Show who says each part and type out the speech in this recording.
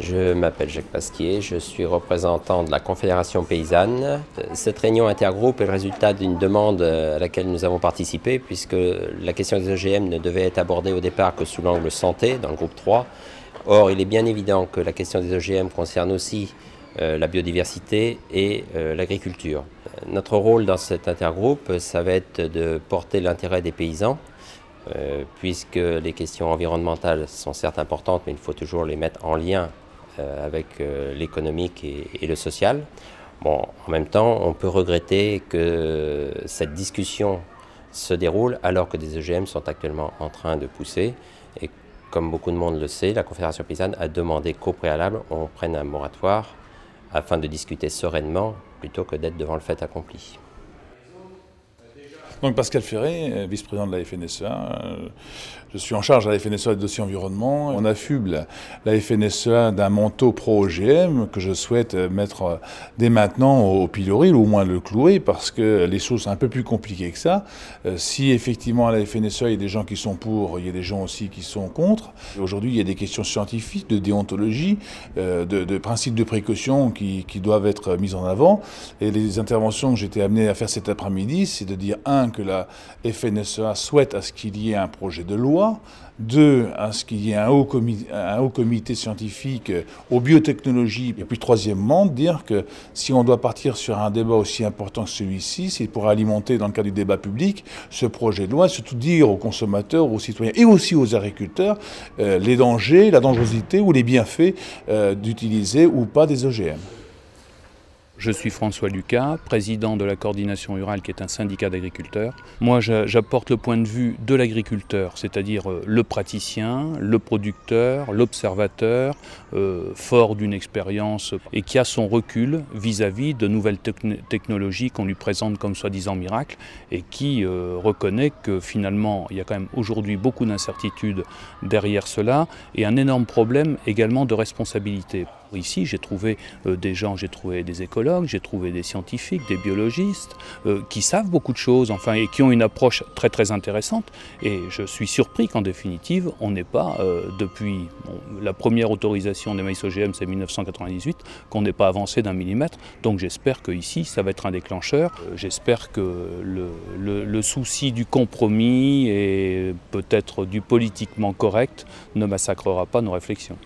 Speaker 1: Je m'appelle Jacques Pasquier, je suis représentant de la Confédération paysanne. Cette réunion intergroupe est le résultat d'une demande à laquelle nous avons participé, puisque la question des OGM ne devait être abordée au départ que sous l'angle santé, dans le groupe 3. Or, il est bien évident que la question des OGM concerne aussi la biodiversité et l'agriculture. Notre rôle dans cet intergroupe, ça va être de porter l'intérêt des paysans, puisque les questions environnementales sont certes importantes, mais il faut toujours les mettre en lien avec l'économique et le social. Bon, en même temps, on peut regretter que cette discussion se déroule alors que des OGM sont actuellement en train de pousser. Et comme beaucoup de monde le sait, la Confédération paysanne a demandé qu'au préalable, on prenne un moratoire afin de discuter sereinement plutôt que d'être devant le fait accompli.
Speaker 2: Donc Pascal Ferré, vice-président de la FNSEA. Je suis en charge à la FNSEA des dossiers environnement. On affuble la FNSEA d'un manteau pro-OGM que je souhaite mettre dès maintenant au pilori, ou au moins le clouer, parce que les choses sont un peu plus compliquées que ça. Si effectivement à la FNSEA il y a des gens qui sont pour, il y a des gens aussi qui sont contre. Aujourd'hui il y a des questions scientifiques, de déontologie, de principes de précaution qui doivent être mises en avant. Et les interventions que j'étais amené à faire cet après-midi, c'est de dire que la FNSEA souhaite à ce qu'il y ait un projet de loi, 2, à ce qu'il y ait un haut comité scientifique aux biotechnologies, et puis troisièmement, dire que si on doit partir sur un débat aussi important que celui-ci, c'est pour alimenter dans le cadre du débat public ce projet de loi, et surtout dire aux consommateurs, aux citoyens et aussi aux agriculteurs les dangers, la dangerosité ou les bienfaits d'utiliser ou pas des OGM.
Speaker 3: Je suis François Lucas, président de la Coordination Rurale, qui est un syndicat d'agriculteurs. Moi, j'apporte le point de vue de l'agriculteur, c'est-à-dire le praticien, le producteur, l'observateur, fort d'une expérience et qui a son recul vis-à-vis de nouvelles technologies qu'on lui présente comme soi-disant miracles et qui reconnaît que finalement, il y a quand même aujourd'hui beaucoup d'incertitudes derrière cela et un énorme problème également de responsabilité. Ici, j'ai trouvé des gens, j'ai trouvé des écologues, j'ai trouvé des scientifiques, des biologistes qui savent beaucoup de choses, enfin, et qui ont une approche très très intéressante. Et je suis surpris qu'en définitive, on n'ait pas, depuis la première autorisation des maïs OGM, c'est 1998, qu'on n'ait pas avancé d'1 millimètre. Donc j'espère qu'ici, ça va être un déclencheur. J'espère que le souci du compromis et peut-être du politiquement correct ne massacrera pas nos réflexions.